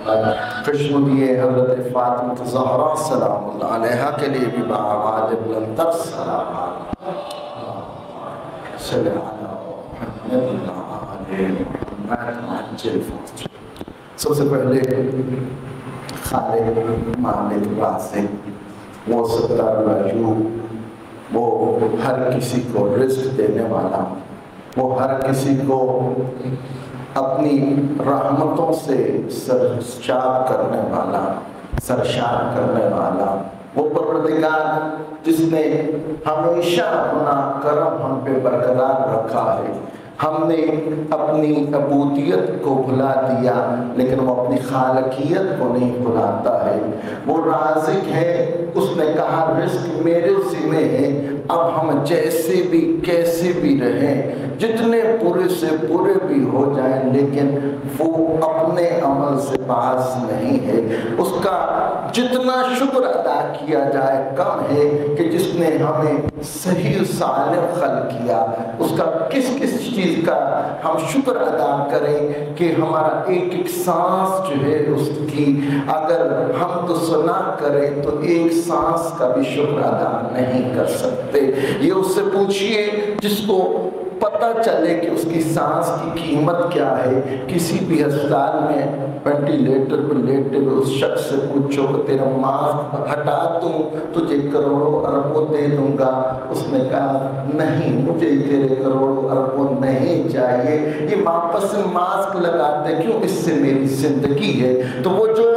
خوشنودی حضرت فاطمہ زہرا سلام اللہ علیہا کے لیے بھی بآواز بلندر سلامات صلی اللہ علیہ محمد۔ سب سے پہلے خالق مالک رازق وہ ستر وجود، وہ ہر کسی کو رزق دینے والا، وہ ہر کسی کو اپنی رحمتوں سے سرشار کرنے والا، سرشار کرنے والا، وہ پروردگار جس نے ہمیشہ اپنا کرم ہم پہ برقرار رکھا ہے۔ ہم نے اپنی عبودیت کو بھلا دیا لیکن وہ اپنی خالقیت کو نہیں بھلاتا ہے۔ وہ رازق ہے، اس نے کہا رزق میرے ذمہ ہے، اب ہم جیسے بھی کیسے بھی رہیں، جتنے پورے سے پورے بھی ہو جائیں، لیکن وہ اپنے عمل سے باز نہیں ہے۔ اس کا جتنا شکر ادا کیا جائے کم ہے کہ جس نے ہمیں صحیح سالم خلق کیا، اس کا کس چیز کا ہم شکر ادا کریں کہ ہمارا ایک ایک سانس جو ہے اس کی اگر ہم تو سنا کریں تو ایک سانس کا بھی شکر ادا نہیں کر سکتے۔ یہ اس سے پوچھئے جس کو پتہ چلے کہ اس کی سانس کی قیمت کیا ہے۔ کسی بھی ہسپتال میں وینٹیلیٹر پر لیٹے ہوئے اس شخص سے پوچھو کہ تیرا ماسک ہٹا دوں تجھے کروڑوں اربوں دے دوں گا، اس نے کہا نہیں، مجھے تیرے کروڑوں اربوں نہیں چاہیے، یہ واپس ماسک لگاتے کیوں، اس سے میری زندگی ہے۔ تو وہ جو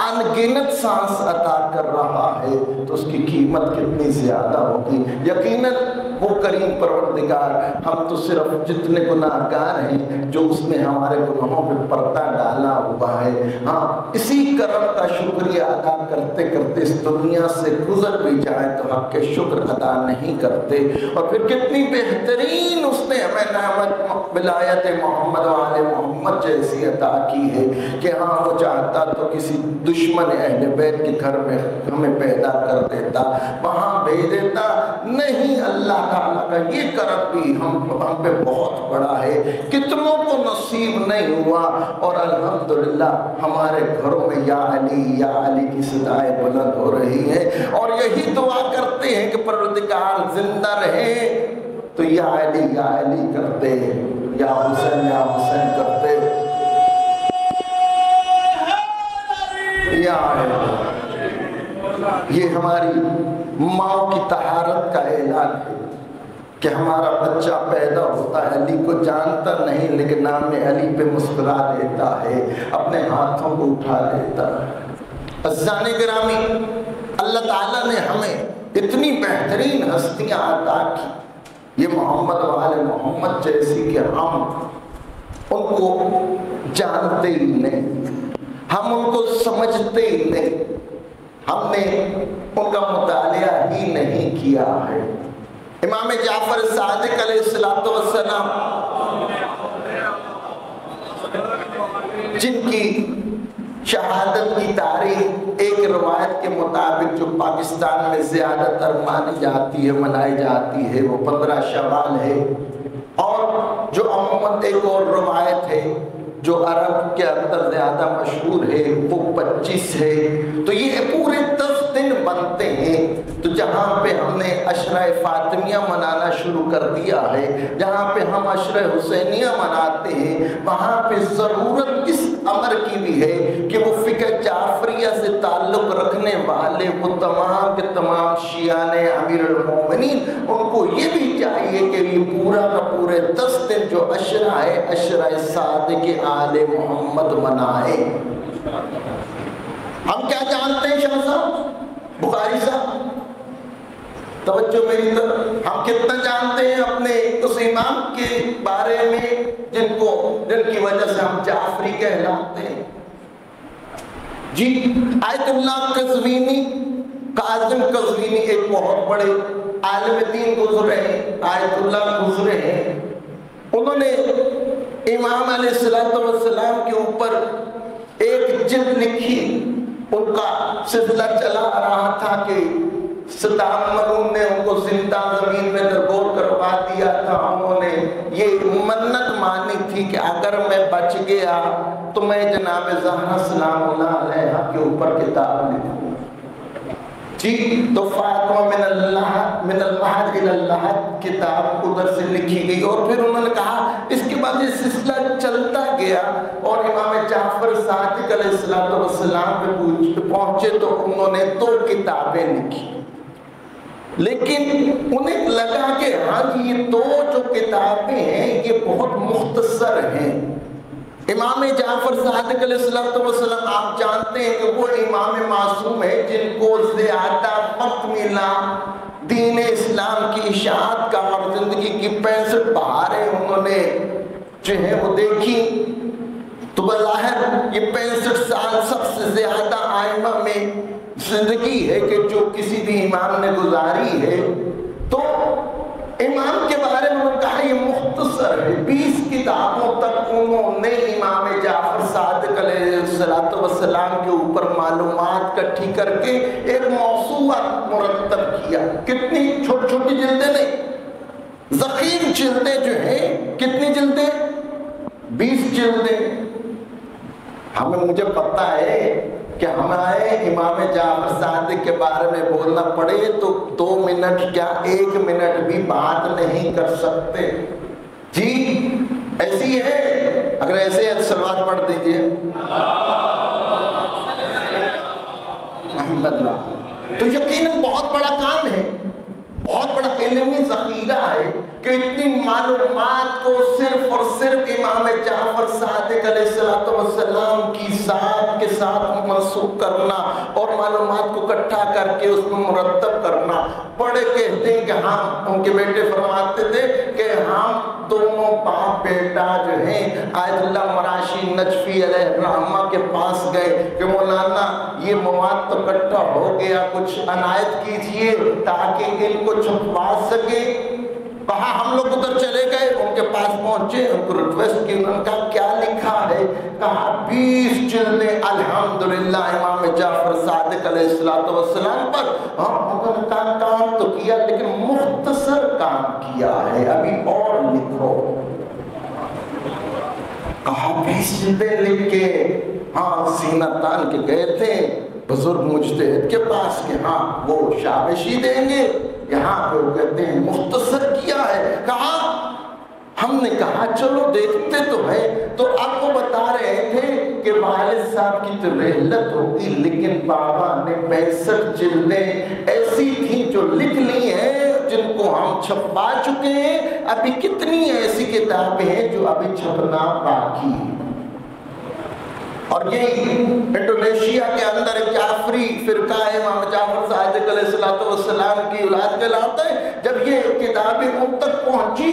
انگنت سانس عطا کر رہا ہے تو اس کی قیمت کتنی زیادہ ہوگی۔ یقیناً وہ کریم پروردگار، ہم تو صرف جتنے گناہ گار ہیں جو اس نے ہمارے گناہوں پہ پردہ ڈالا ہوا ہے، ہاں اسی کرم کا شکریہ ادا کرتے کرتے اس دنیا سے گزر بھی جائیں تو حق کے شکر ادا نہیں کرتے۔ اور پھر کتنی بہترین اس نے ہمیں نعمت ولایت محمد و آل محمد جیسی عطا کی ہے کہ ہاں وہ چاہتا تو کسی دشمن اہل بیت کے گھر میں ہمیں پیدا کر دیتا، وہاں بھیج دیتا، نہیں، اللہ تعالیٰ کا یہ کرم بھی ہم پہ بہت بڑا ہے، کتنوں کو نصیب نہیں ہوا، اور الحمدللہ ہمارے گھروں میں یا علی کی صدائیں بلند ہو رہی ہیں، اور یہی دعا کرتے ہیں کہ پروردگار زندہ رہے تو یا علی کرتے، یا حسین کرتے، یہ ہماری ماں کی طہارت کا اعلان ہے کہ ہمارا بچہ پیدا ہوتا ہے، علی کو جانتا نہیں لیکن نام علی پہ مسکرا دیتا ہے، اپنے ہاتھوں کو اٹھا لیتا ہے۔ عزیزان گرامی، اللہ تعالیٰ نے ہمیں اتنی بہترین ہستیاں عطا کی، یہ محمد و آل محمد جیسی کہ ہم ان کو جانتے ہی نہیں، ہم ان کو سمجھتے ہی نہیں، ہم نے ان کا مطالعہ ہی نہیں کیا ہے۔ امام جعفر صادق علیہ السلام جن کی شہادت کی تاریخ ایک روایت کے مطابق جو پاکستان میں زیادہ تر مانی جاتی ہے، منائی جاتی ہے، وہ 15 شوال ہے، اور جو عموماً ایک اور روایت ہے جو عرب کے اندر زیادہ مشہور ہے وہ 25 ہے۔ تو یہ پورے 10 دن بنتے ہیں۔ تو جہاں پہ ہم نے عشرہ فاطمیہ منانا شروع کر دیا ہے، جہاں پہ ہم عشرہ حسینیہ مناتے ہیں، وہاں پہ ضرورت اس امر کی بھی ہے کہ وہ فقہ جعفریہ سے تعلق رکھنے والے وہ تمام کے تمام شیعان امیر المومنین، ان کو یہ بھی چاہیے کہ یہ پورا کا پورے 10 دن جو عشرہ ہے، عشرہ صادق آل محمد منائے۔ ہم کیا جانتے ہیں شاہ صاحب، بخاری صاحب، توجہ میری طرف، ہم کتنا جانتے ہیں اپنے اس امام کے بارے میں جن کی وجہ سے ہم جعفری کہلاتے ہیں؟ جی، آیت اللہ قزوینی، قاسم قزوینی ایک بہت بڑے عالم دین گزرے ہیں، آیت اللہ گزرے ہیں، انہوں نے امام علیہ السلام کے اوپر ایک جلد لکھی، ان کا سلسلہ چلا رہا تھا کہ ستاملون نے ان کو زندہ زمین میں درگور کروا دیا تھا. انہوں نے یہ منت مانی تھی کہ اگر میں بچ گیا تو میں جناب زہرا سلام اللہ علیہا کے اوپر کتاب لکھوں. جی تو فاطمہ من المہد الی اللحد کتاب ادھر سے لکھی گئی. اور پھر انہوں نے کہا اس کے بعد یہ سلسلہ چلتا گیا اور امام جعفر صادق علیہ السلام پہ پہنچے تو انہوں نے 2 کتابیں لکھی. لیکن انہیں لگا کہ ہاں یہ 2 جو کتابیں ہیں یہ بہت مختصر ہیں. امام جعفر صادق علیہ السلام آپ جانتے ہیں کہ وہ امام معصوم ہے جن کو زیادہ وقت ملا دین اسلام کی اشاعت کا اور زندگی کی 65 بہاریں انہوں نے جو ہے وہ دیکھی. تو بظاہر یہ 65 سال سب سے زیادہ آئمہ میں زندگی ہے کہ جو کسی بھی امام نے گزاری ہے. تو امام کے بارے میں انہوں نے کہا یہ مختصر ہے. 20 کتابوں تک انہوں نے امام جعفر صادق علیہ السلام کے اوپر معلومات کٹھی کر کے ایک موسوعہ مرتب کیا. کتنی چھوٹی چھوٹی جلدیں نہیں، ضخیم جلدیں جو ہیں. کتنی جلدیں؟ 20 جلدیں. مجھے پتہ ہے کہ ہمارے امام جعفر صادق کے بارے میں بولنا پڑے تو 2 منٹ کیا 1 منٹ بھی بات نہیں کر سکتے. جی ایسی ہے. اگر ایسے ہے صلوات پڑھ دیجئے. تو یقیناً بہت بڑا کام ہے، بہت بڑا علمی ذخیرہ ہے کہ اتنی معلومات کو صرف اور صرف امام جعفر صادق علیہ السلام کی ذات کے ساتھ منسوب کرنا اور معلومات کو اکٹھا کر کے اس میں مرتب کرنا. بڑے کہتے ہیں کہ ہم، ان کے بیٹے فرماتے تھے کہ ہم دونوں باپ بیٹا جو ہیں آیت اللہ مراشی نجفی علیہ الرحمہ کے پاس گئے کہ مولانا یہ مواد تو اکٹھا ہو گیا، کچھ عنایت کیجئے تاکہ ان کو چھپوا سکے. کہا ہم لوگ ادھر چلے گئے، ان کے پاس پہنچے، ان کو ریکویسٹ کی. انہوں نے کہا کیا لکھا ہے؟ کہا 20 جلدیں الحمدللہ امام جعفر صادق علیہ السلام پر. انہوں نے کہا کام تو کیا لیکن مختصر کام کیا ہے، ابھی اور لکھو. کہا 20 جلدیں لکھ کے سینہ تان کے گئے تھے بزرگ مجتہد کے پاس کہ وہ شابشی دیں گے. یہاں پہ وہ کہتے ہیں مختصر کیا ہے. کہا ہم نے کہا چلو دیکھتے تو ہے. تو اب وہ بتا رہے تھے کہ والد صاحب کی تو رحلت ہوگی لیکن بابا نے 65 جلدیں ایسی تھیں جو لکھ لی ہیں جن کو ہم چھپا چکے ہیں. ابھی کتنی ایسی کتابیں ہیں جو ابھی چھپنا باقی ہے. اور یہ انڈونیشیا کے اندر جعفری فرقہ ہے، امام جعفر صادق علیہ السلام کی اولاد کہلاتا ہے. جب یہ کتابیں ان تک پہنچی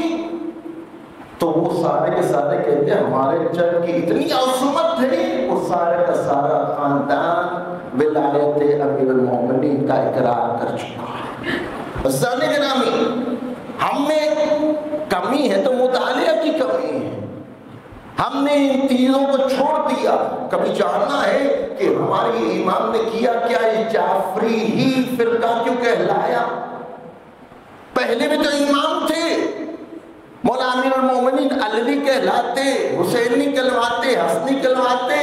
تو وہ سارے کے سارے کہتے ہیں ہمارے جب کی اتنی عظمت ہے، وہ سارے کا سارا خاندان ولایت امیر المومنین کا اقرار کر چکا ہے. بسانے کے نامی ہم میں کمی ہے تو مطالعہ کی کمی ہے. ہم نے ان چیزوں کو چھوڑ دیا. کبھی جاننا ہے کہ ہمارے امام نے کیا کیا، یہ جعفری ہی فرقہ کیوں کہلایا؟ پہلے بھی تو امام تھے. مولا امیر المومنین علوی کہلاتے، حسینی کہلواتے، حسنی کہلواتے،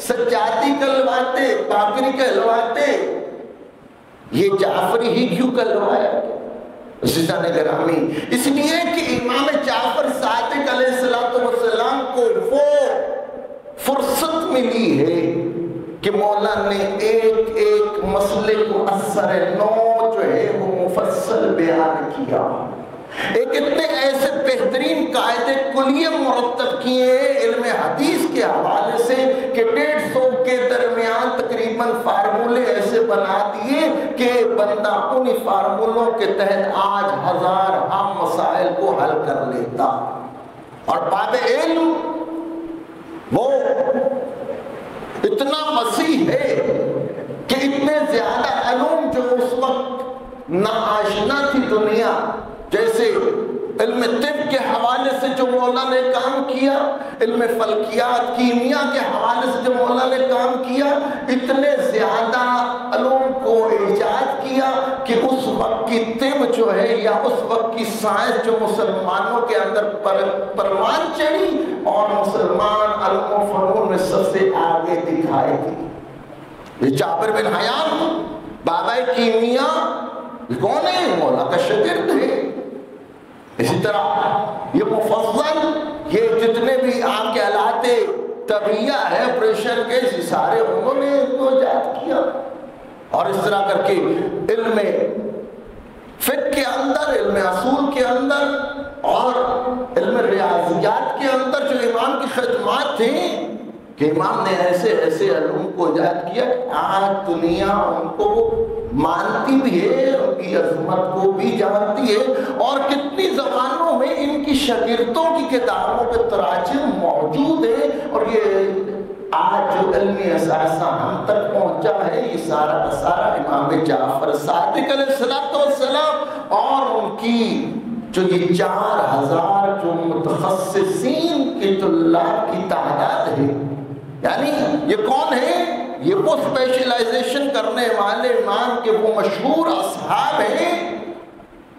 سجادی کہلواتے، باقری کہلواتے. یہ جعفری ہی کیوں کہلوایا؟ عزیزان گرامی اس لیے کہ امام جعفر صادق علیہ السلام کو وہ فرصت ملی ہے کہ مولا نے ایک ایک مسئلے کو اثر نو جو ہے وہ مفصل بیان کیا. ایک اتنے ایسے بہترین قاعدے کلیہ مرتب کیے علم حدیث کے حوالے سے کہ 150 کے درمیان تقریباً فارمولے ایسے بنا دیے کہ بندہ انہی فارمولوں کے تحت آج 1000 عام مسائل کو حل کر لیتا. اور باب علم وہ اتنا وسیع ہے کہ اتنے زیادہ علوم جو اس وقت ناآشنا تھی دنیا، جیسے علم طب کے حوالے سے جو مولا نے کام کیا، علم فلکیات کیمیا کے حوالے سے جو مولا نے کام کیا، اتنے زیادہ علوم کو ایجاد کیا کہ اس وقت کی طب جو ہے یا اس وقت کی سائنس جو مسلمانوں کے اندر پروان چڑھی اور مسلمان علم و فنون میں سب سے آگے دکھائی تھی۔ یہ جابر بن حیان بابا کیمیا کون ہے؟ مولا کا شاگرد ہے۔ اسی طرح یہ مفضل، یہ جتنے بھی آپ کے آلات طبیعہ ہے، پریشر کے، سارے انہوں نے اس کو ایجاد کیا۔ اور اس طرح کر کے علم فقہ کے اندر، علم اصول کے اندر اور علم ریاضیات کے اندر جو امام کی خدمات تھیں کہ امام نے ایسے ایسے علوم کو ایجاد کیا کہ آج دنیا ان کو مانتی بھی ہے، ان کی عظمت کو بھی جانتی ہے، اور کتنی زبانوں میں ان کی شاگردوں کی کتابوں کے تراجم موجود ہیں۔ اور یہ آج جو علمی اثاثہ ہم تک پہنچا ہے، یہ سارا کا سارا امام جعفر صادق علیہ السلام اور ان کی جو یہ 4000 جو متخصصین کی طلاب کی تعداد ہے، یعنی یہ کون ہے؟ یہ وہ اسپیشلائزیشن کرنے والے امام کے وہ مشہور اصحاب ہیں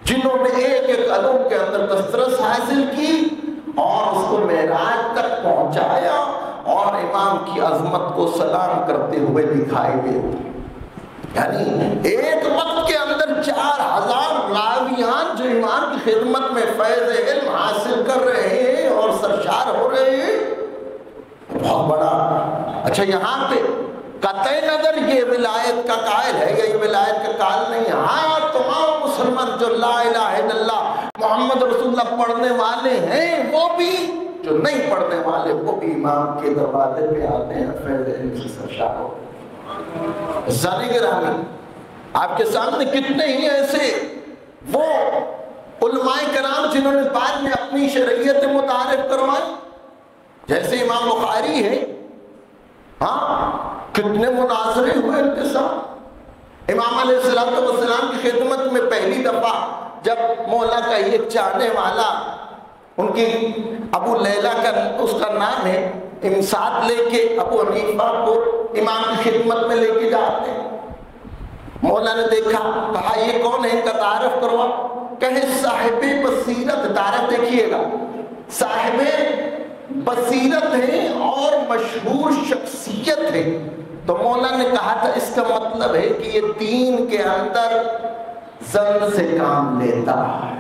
جنہوں نے ایک ایک علوم کے اندر دسترس حاصل کی اور اس کو معراج تک پہنچایا اور امام کی عظمت کو سلام کرتے ہوئے دکھائی دے۔ یعنی ایک وقت کے اندر 4000 راویان جو امام کی خدمت میں فیض علم حاصل کر رہے ہیں اور سرشار ہو رہے ہیں، بہت بڑا۔ اچھا، یہاں پہ قطع نظر یہ ولایت کا قائل ہے یا یہ ولایت کا قائل نہیں ہے، ہاں تمام مسلمان جو لا الہ الا اللہ محمد رسول اللہ پڑھنے والے ہیں، وہ بھی جو نہیں پڑھنے والے وہ بھی امام کے دروازے پہ آتے ہیں فیض علم سے سرشار ہو۔ ذرا گرامی، آپ کے سامنے کتنے ہی ایسے وہ علماء کرام جنہوں نے بعد میں اپنی شریعت متعارف کروائی، جیسے امام بخاری ہے، ہاں کتنے مناظرے ہوئے ان کے ساتھ۔ امام علیہ السلام کی خدمت میں پہلی دفعہ جب مولا کا ایک چاہنے والا، ان کی ابو لیلہ کا اس کا نام ہے، ساتھ لے کے ابو حنیفہ کو امام کی خدمت میں لے کے جاتے ہیں، مولا نے دیکھا، کہا یہ کون ہے، ان کا تعارف کروا، کہے صاحب بصیرت، تعارف دیکھیے گا، صاحب بصیرت ہے اور مشہور شخصیت ہے۔ تو مولا نے کہا تھا اس کا مطلب ہے کہ یہ دین کے اندر زن سے کام لیتا ہے۔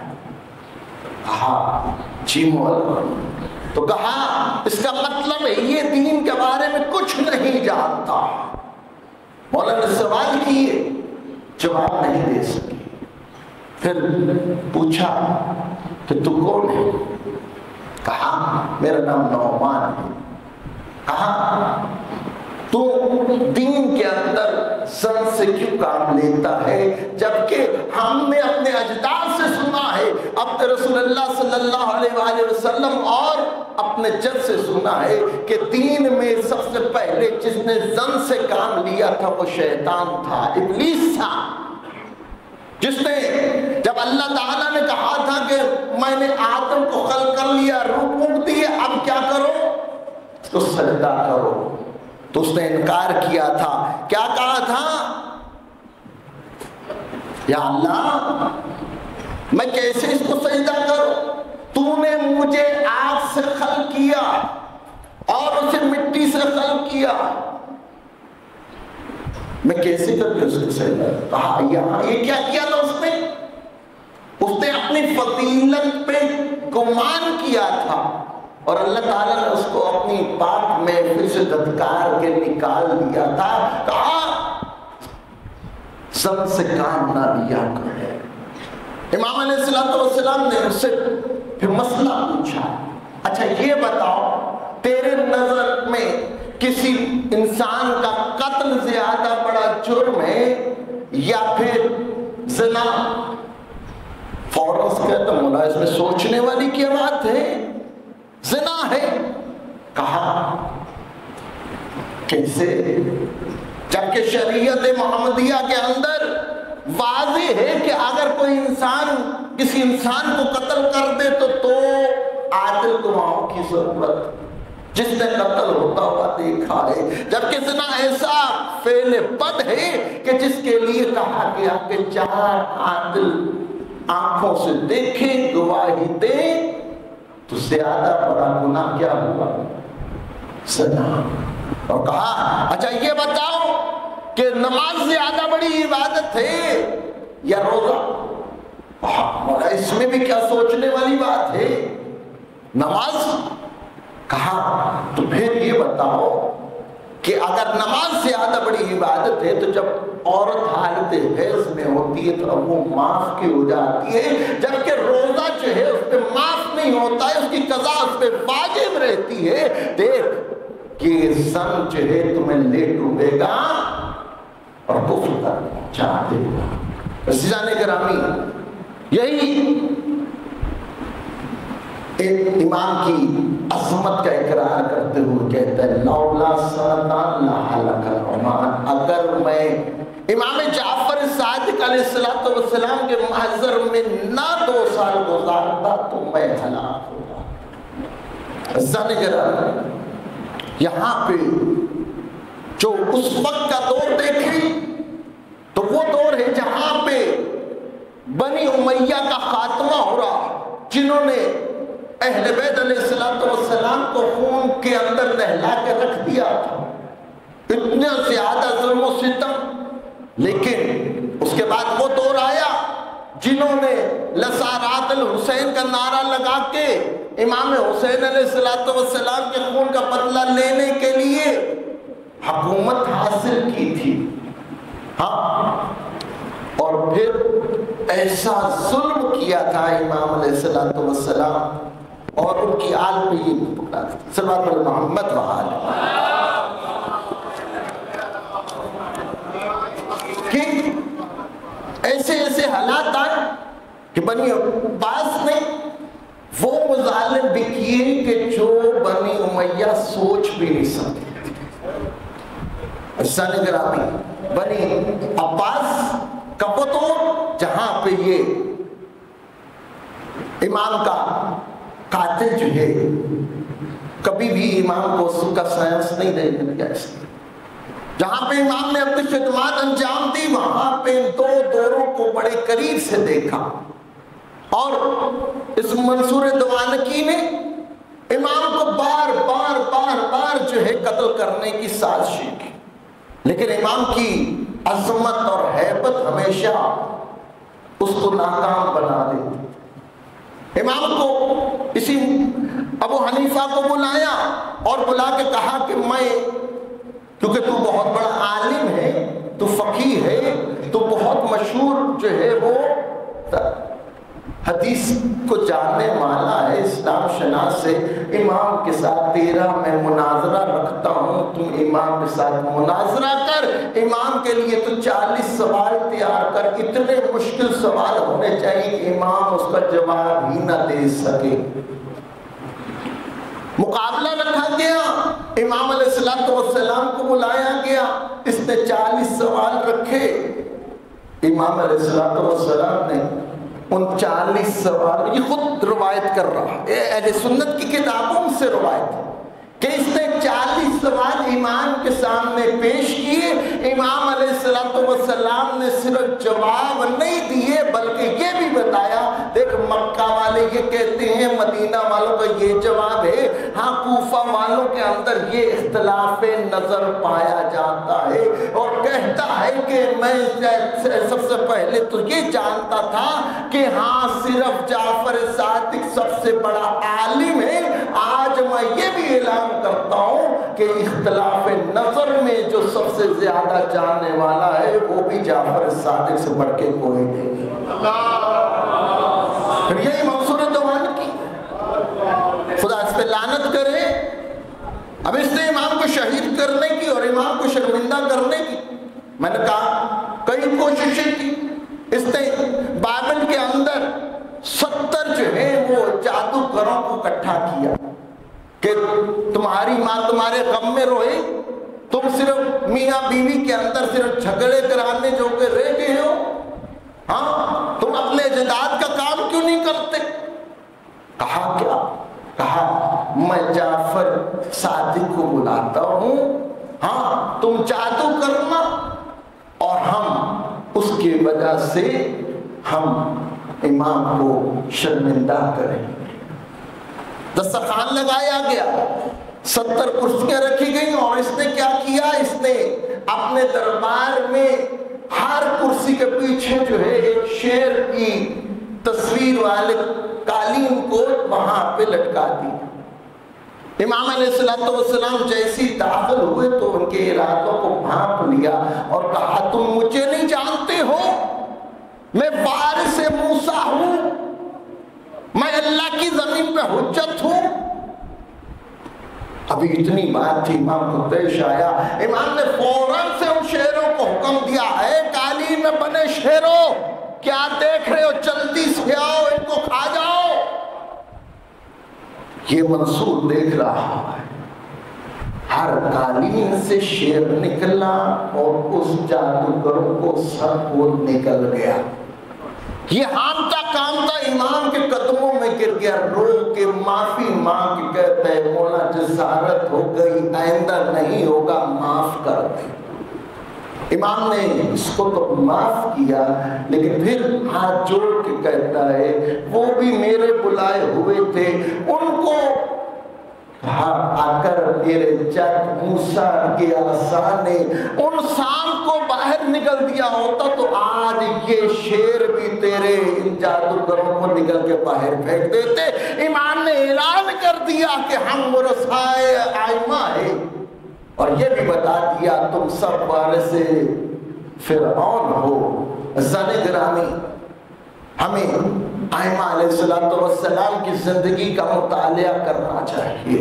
کہا جی مولا، تو کہا اس کا مطلب ہے یہ دین کے بارے میں کچھ نہیں جانتا۔ مولا نے سوال کیے، جواب نہیں دے سکے۔ پھر پوچھا کہ تو کون ہے؟ کہا میرا نام نعمان ہے۔ کہا تو دین کے اندر سن سے کیوں کام لیتا ہے، جبکہ ہم نے اپنے اجداد سے سنا ہے، اب رسول اللہ صلی اللہ علیہ وآلہ وسلم اور اپنے جد سے سنا ہے کہ دین میں سب سے پہلے جس نے زن سے کام لیا تھا وہ شیطان تھا، ابلیس تھا، جس نے جب اللہ تعالیٰ نے کہا تھا کہ میں نے آدم کو خلق کر لیا، روح پھونک دی، اب کیا کرو تو سجدہ کرو، تو اس نے انکار کیا تھا۔ کیا کہا تھا؟ یا اللہ میں کیسے اس کو سجدہ کروں، تو نے مجھے آگ سے خلق کیا اور اسے مٹی سے خلق کیا، میں کیسے کر کے اس کو سجدہ؟ کہا یہاں یہ کیا کیا تھا اس نے اپنی فضیلت پہ گمان کیا تھا، اور اللہ تعالیٰ نے اس کو اپنی پاک محفل سے دھتکار کے نکال دیا تھا۔ کہا سب سے کام نہ لیا کر۔ امام علیہ السلام نے اس سے پھر مسئلہ پوچھا، اچھا یہ بتاؤ تیرے نظر میں کسی انسان کا قتل زیادہ بڑا جرم ہے یا پھر زنا؟ فوراً سے کہتا مولا اس میں سوچنے والی کیا بات ہے، زنا ہے۔ کہا کیسے؟ جبکہ شریعت محمدیہ کے اندر واضح ہے کہ اگر کوئی انسان کسی انسان کو قتل کر دے تو عادل گواہوں کی ضرورت، جس نے قتل ہوتا ہوا دیکھا ہے، جبکہ زنا ایسا فعل بد ہے کہ جس کے لیے کہا گیا کہ 4 عادل آنکھوں سے دیکھیں، گواہی دیں، تو زیادہ بڑا گناہ کیا ہوا؟ زنا۔ اور کہا اچھا یہ بتاؤ کہ نماز زیادہ بڑی عبادت ہے یا روزہ؟ اس میں بھی کیا سوچنے والی بات ہے، نماز۔ کہا تو پھر یہ بتاؤ کہ اگر نماز زیادہ بڑی عبادت ہے تو جب عورت حالت حیض میں ہوتی ہے تو اب وہ معاف کی ہو جاتی ہے، جبکہ روزہ جو ہے اس پہ معاف نہیں ہوتا ہے، اس کی قضا اس پہ واجب رہتی ہے۔ دیکھ کہ زن جو ہے تمہیں لے ڈوبے گا اور کفر تک جا دے گا۔ عزیزان گرامی، یہی ایک امام کی عظمت کا اقرار کرتے ہوئے کہتا ہے لولا سنتان لہلک العمان، اگر میں امام جعفر صادق علیہ السلام کے محضر میں نہ 2 سال گزارتا تو میں ہلاک ہوتا۔ عزیزان گرامی، یہاں پہ جو اس وقت کا دور دیکھیں تو وہ دور ہے جہاں پہ بنی امیہ کا خاتمہ ہو رہا، جنہوں نے اہل بیت علیہ السلام کو خون کے اندر نہلا کے رکھ دیا تھا، اتنا زیادہ ظلم و ستم۔ لیکن اس کے بعد وہ دور آیا جنہوں نے لسارات الحسین کا نعرہ لگا کے امام حسین علیہ السلام کے خون کا بدلہ لینے کے لیے حکومت حاصل کی تھی، ہاں، اور پھر ایسا ظلم کیا تھا امام علیہ السلام اور ان کی آل پہ یہ پکڑا تھا، صلوات محمد وآل، کہ ایسے ایسے حالات آئے کہ بنی عباس نے وہ مظالم بھی کیے کہ جو بنی امیہ سوچ بھی نہیں سکتے۔ عزیزان گرامی، بنی عباس کا وہ دور جہاں پہ یہ امام کا قاتل جو ہے کبھی بھی امام کو اس کا سائنس نہیں دینے دیا، جہاں پہ امام نے اپنی خدمات انجام دی وہاں پہ ان 2 دوروں کو بڑے قریب سے دیکھا، اور اس منصور دوانکی نے امام کو بار بار بار بار جو ہے قتل کرنے کی سازشیں کی، لیکن امام کی عظمت اور ہیبت ہمیشہ اس کو ناکام بنا دیتی۔ امام کو اسی ابو حنیفہ کو بلایا اور بلا کے کہا کہ میں، کیونکہ تو بہت بڑا عالم ہے، تو فقیہ ہے، تو بہت مشہور جو ہے وہ حدیث کو جاننے والا ہے، اسلام شناس سے، امام کے ساتھ تیرا میں مناظرہ رکھتا ہوں، تم امام کے ساتھ مناظرہ کر، امام کے لیے تو 40 سوال تیار کر، اتنے مشکل سوال ہونے چاہیے کہ امام اس کا جواب ہی نہ دے سکے۔ مقابلہ رکھا گیا، امام علیہ السلام کو بلایا گیا، اس نے 40 سوال رکھے، امام علیہ السلام نے ان 40 سوال، یہ خود روایت کر رہا ہے، اہل سنت کی کتابوں سے روایت ہے کہ اس نے 40 سوال امام کے سامنے پیش کیے، امام علیہ السلام نے صرف جواب نہیں دیے بلکہ یہ بھی بتایا، دیکھ مکہ والے یہ کہتے ہیں، مدینہ والوں کا یہ جواب ہے، ہاں کوفہ والوں کے اندر یہ اختلاف نظر پایا جاتا ہے، اور کہتا ہے کہ میں سب سے پہلے تو یہ جانتا تھا کہ ہاں صرف جعفر صادق سب سے بڑا عالم ہے، آج میں یہ بھی اعلان کرتا ہوں کہ اختلاف نظر میں جو سب سے زیادہ جاننے والا ہے وہ بھی جعفر صادق سے بڑھ کے کوئی نہیں۔ پھر یہی منصور دوانکی، خدا اس پہ لعنت کرے، اب اس نے امام کو شہید کرنے کی اور امام کو شرمندہ کرنے کی میں نے کہا کئی کوششیں کی، اس نے بائبل کے اندر 70 جو ہے وہ جادوگروں کو اکٹھا کیا کہ تمہاری ماں تمہارے غم میں روئے، تم صرف میاں بیوی کے اندر صرف جھگڑے کرانے جو کہ رہ گئے ہو، ہاں تم اپنے اجداد کا کام کیوں نہیں کرتے؟ کہا کیا؟ کہا میں جعفر صادق کو بلاتا ہوں، ہاں تم جادو کرنا اور ہم اس کی وجہ سے ہم امام کو شرمندہ کریں۔ دسترخوان لگایا گیا، 70 کرسیاں رکھی گئی، اور اس نے کیا کیا؟ اس نے اپنے دربار میں ہر کرسی کے پیچھے جو ہے ایک شیر کی تصویر والے قالین کو وہاں پہ لٹکا دی۔ امام علیہ السلام جیسی داخل ہوئے تو ان کے ارادوں کو بھانپ لیا اور کہا تم مجھے نہیں جانتے ہو، میں وارث موسیٰ ہوں، میں اللہ کی زمین پہ حجت ہوں۔ ابھی اتنی بات تھی، امام کو پیش آیا، امام نے فوراً سے ان شیروں کو حکم دیا، اے قالین میں بنے شیروں، کیا دیکھ رہے ہو؟ جلدی سے آؤ، ان کو کھا جاؤ۔ یہ منصور دیکھ رہا ہے، ہر قالین سے شیر نکلا اور اس جادوگروں کو سب وہ نکل گیا۔ یہ ہامتا کامتا امام کے قدموں میں گر گیا، رو کے معافی مانگ کے کہتا ہے مولا جسارت ہو گئی، آئندہ نہیں ہوگا، معاف کر دے۔ امام نے اس کو تو معاف کیا، لیکن پھر ہاتھ جوڑ کے کہتا ہے وہ بھی میرے بلائے ہوئے تھے، ان کو آ کر میرے جد موسیٰ کے آسان نے ان سام کو باہر نکل دیا ہوتا تو آج یہ شیر بھی تیرے ان جادوگروں کو نکل کے باہر پھینک دیتے۔ امام نے اعلان کر دیا کہ ہم ورثائے آئمہ ہیں، اور یہ بھی بتا دیا تم سب وارث فرعون ہو۔ زن گرامی، ہمیں آئمہ علیہ السلام کی زندگی کا مطالعہ کرنا چاہیے،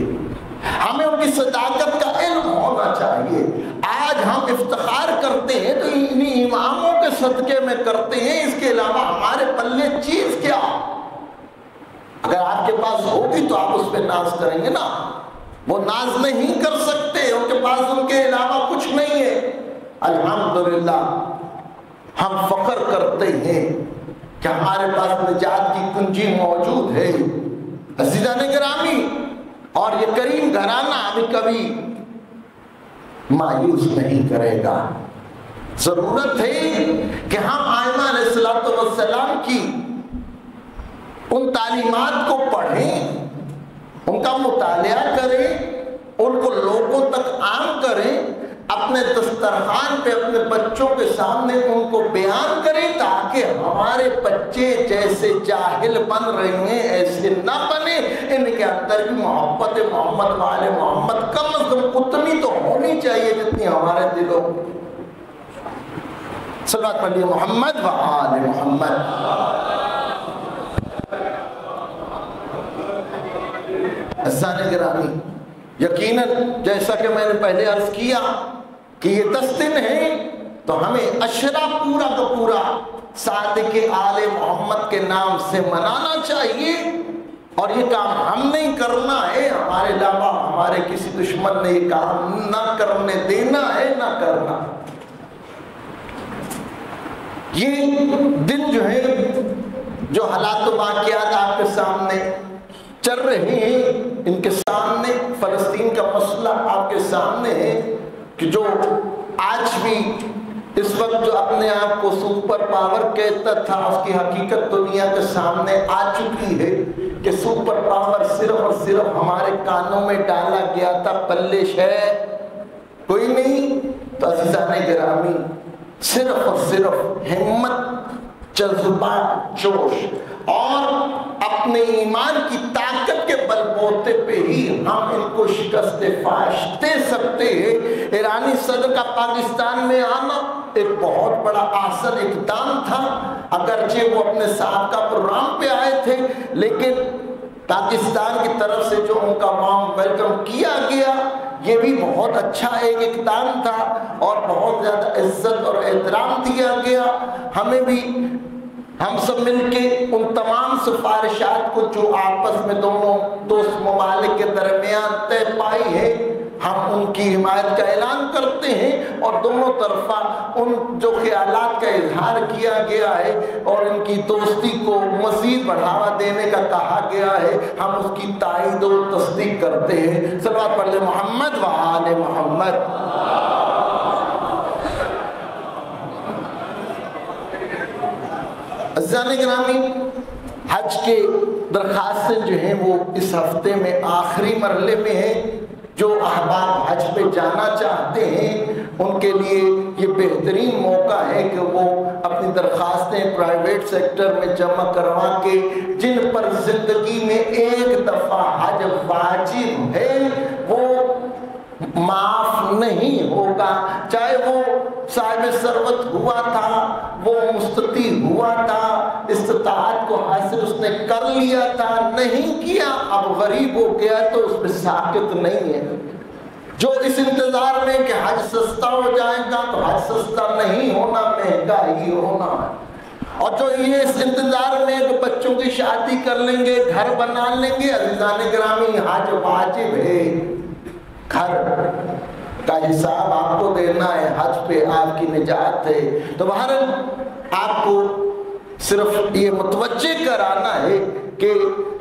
ہمیں ان کی صداقت کا علم ہونا چاہیے۔ آج ہم افتخار کرتے ہیں تو انہی اماموں کے صدقے میں کرتے ہیں، اس کے علاوہ ہمارے پلے چیز کیا؟ اگر آپ کے پاس ہوگی تو آپ اس پہ ناز کریں گے نا، وہ ناز نہیں کر سکتے، ان کے پاس ان کے علاوہ کچھ نہیں ہے۔ الحمدللہ ہم فخر کرتے ہیں کہ ہمارے پاس نجات کی کنجی موجود ہے۔ عزیزان گرامی، اور یہ کریم گھرانہ ابھی کبھی مایوس نہیں کرے گا۔ ضرورت ہے کہ ہم آئمہ علیہ السلام کی ان تعلیمات کو پڑھیں، ان کا مطالعہ کریں، ان کو لوگوں تک عام کریں، اپنے دسترخوان پہ اپنے بچوں کے سامنے ان کو بیان کریں، تاکہ ہمارے بچے جیسے جاہل بن رہے ہیں ایسے نہ بنے، ان کے اندر بھی محبت محمد والے محمد کم از کم اتنی تو ہونی چاہیے جتنی ہمارے دلوں۔ صلوات پڑھیے محمد و آل محمد۔ عزیزان گرامی، یقیناً جیسا کہ میں نے پہلے عرض کیا کہ یہ 10 دن ہیں تو ہمیں عشرہ پورا کا پورا صادق آل محمد کے نام سے منانا چاہیے، اور یہ کام ہم نہیں کرنا ہے، ہمارے علاوہ ہمارے کسی دشمن نے یہ کام نہ کرنے دینا ہے، نہ کرنا۔ یہ دن جو ہے، جو حالات و واقعات آپ کے سامنے چل رہے ہیں، ان کے سامنے فلسطین کا مسئلہ آپ کے سامنے ہے، کہ جو آج بھی اس وقت جو اپنے آپ کو سپر پاور کہتا تھا، اس کی حقیقت دنیا کے سامنے آ چکی ہے کہ سپر پاور صرف اور صرف ہمارے کانوں میں ڈالا گیا تھا، پلے ہے کوئی نہیں۔ تو عزیزان گرامی، صرف اور صرف ہمت، جذبہ، جوش اور اپنے ایمان کی طاقت کے بل بوتے پہ ہی ہم ان کو شکست فاش دے سکتے ہیں۔ ایرانی صدر کا پاکستان میں آنا ایک بہت بڑا احسن اقدام تھا، اگرچہ وہ اپنے سابقہ پروگرام پہ آئے تھے، لیکن پاکستان کی طرف سے جو ان کا وارم ویلکم کیا گیا یہ بھی بہت اچھا ایک اقدام تھا، اور بہت زیادہ عزت اور احترام دیا گیا۔ ہمیں بھی ہم سب مل کے ان تمام سفارشات کو جو آپس میں دونوں دوست ممالک کے درمیان طے پائی ہے، ہم ان کی حمایت کا اعلان کرتے ہیں، اور دونوں طرفہ ان جو خیالات کا اظہار کیا گیا ہے اور ان کی دوستی کو مزید بڑھاوا دینے کا کہا گیا ہے، ہم اس کی تائید و تصدیق کرتے ہیں۔ صلوات پڑھ لیں محمد و آل محمد۔ عزیزان گرامی، حج کے درخواستیں جو ہیں وہ اس ہفتے میں آخری مرحلے میں ہیں۔ جو احباب حج پہ جانا چاہتے ہیں ان کے لیے یہ بہترین موقع ہے کہ وہ اپنی درخواستیں پرائیویٹ سیکٹر میں جمع کروا کے، جن پر زندگی میں ایک دفعہ حج واجب ہے وہ معاف نہیں ہوگا، چاہے وہ صاحب ثروت ہوا تھا، وہ مستطیع ہوا تھا، استطاعت کو حاصل اس نے کر لیا تھا، نہیں کیا، اب غریب ہو گیا تو اس پہ ساکت نہیں ہے۔ جو اس انتظار میں کہ حج سستا ہو جائے گا تو حج سستا نہیں ہونا، مہنگا ہی ہونا ہے، اور جو یہ اس انتظار میں کہ بچوں کی شادی کر لیں گے، گھر بنا لیں گے، عزیزان گرامی حج واجب ہے، گھر کا حساب آپ کو دینا ہے، حج پہ آپ کی نجات ہے۔ تو بہرحال آپ کو صرف یہ متوجہ کرانا ہے کہ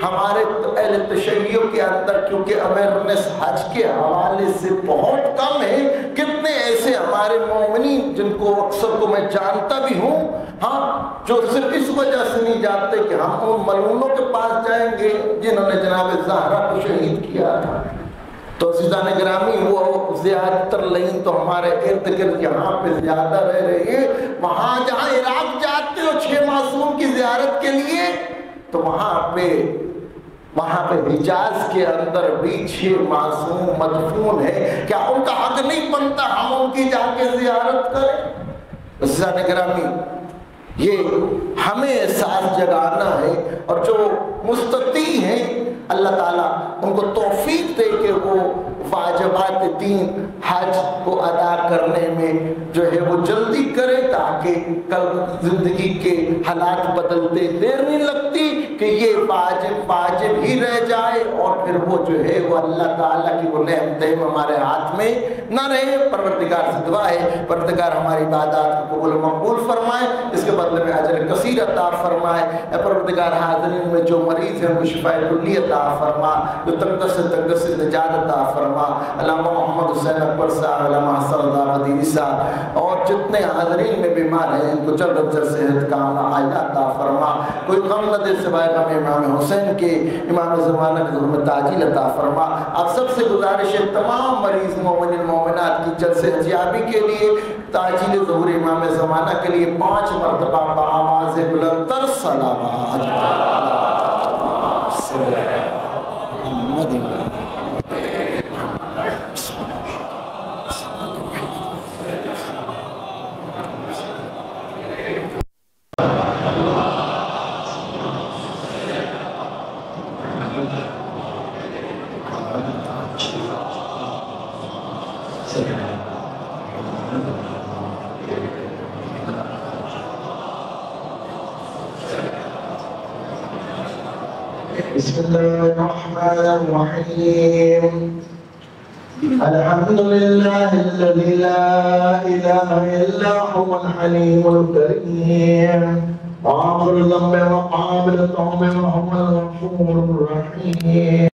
ہمارے اہل تشیع کے اندر کیونکہ اویئرنیس حج کے حوالے سے بہت کم ہے۔ کتنے ایسے ہمارے مومنین جن کو اکثر کو میں جانتا بھی ہوں، ہاں، جو صرف اس وجہ سے نہیں جانتے کہ ہم ان ملعونوں کے پاس جائیں گے جنہوں نے جناب زہرا کو شہید کیا تھا۔ تو عزیزان گرامی، وہ زیادہ تر لائن تو ہمارے ارد گرد یہاں پہ زیادہ رہ رہی ہے۔ وہاں جہاں عراق جاتے ہو 6 معصوم کی زیارت کے لیے، تو وہاں پہ حجاز کے اندر بھی 6 معصوم مدفون ہیں، کیا ان کا حق نہیں بنتا ہم ان کی جا کے زیارت کریں؟ عزیزان گرامی، یہ ہمیں احساس جگانا ہے، اور جو مستطیع ہیں اللہ تعالیٰ ان کو توفیق دے کہ وہ واجبات دین حج کو ادا کرنے میں جو ہے وہ جلدی کرے، تاکہ کل زندگی کے حالات بدلتے دیر نہیں لگتی کہ یہ واجب ہی رہ جائے، اور پھر وہ جو ہے وہ اللہ تعالیٰ کی وہ نعمتیں ہمارے ہاتھ میں نہ رہے۔ پروردگار سے دعا ہے پروردگار ہماری عبادات کو قبول و مقبول فرمائے، اس کے بدلے میں اجر کثیر عطا فرمائے۔ اے پروردگار حاضرین میں جو مریض ہیں ان کو شفاء کلی عطا فرما، جو تنگس سے نجات عطا فرما۔ علامہ محمد حسین اکبر صاحب، علامہ حسن اللہ مدینی صاحب، اور جتنے حاضرین میں بیمار ہیں ان کو جلد از جلد صحت کاملہ عاجلہ عطا فرما۔ کوئی غم نہ دے سوائے غم امام حسین کے، امام زمانہ کی حرمت عاجل عطا فرما۔ آپ سب سے گزارش ہے تمام مریض مومنین مومنات کی جلد سے حجیابی کے لیے، تعجیل ظہور امام زمانہ کے لیے 5 مرتبہ بآواز بلند تر صلوات۔ بسم الله الرحمن الرحيم الحمد لله الذي لا إله إلا هو الحليم الكريم غافر الذنب وقابل التوب وهو الغفور الرحيم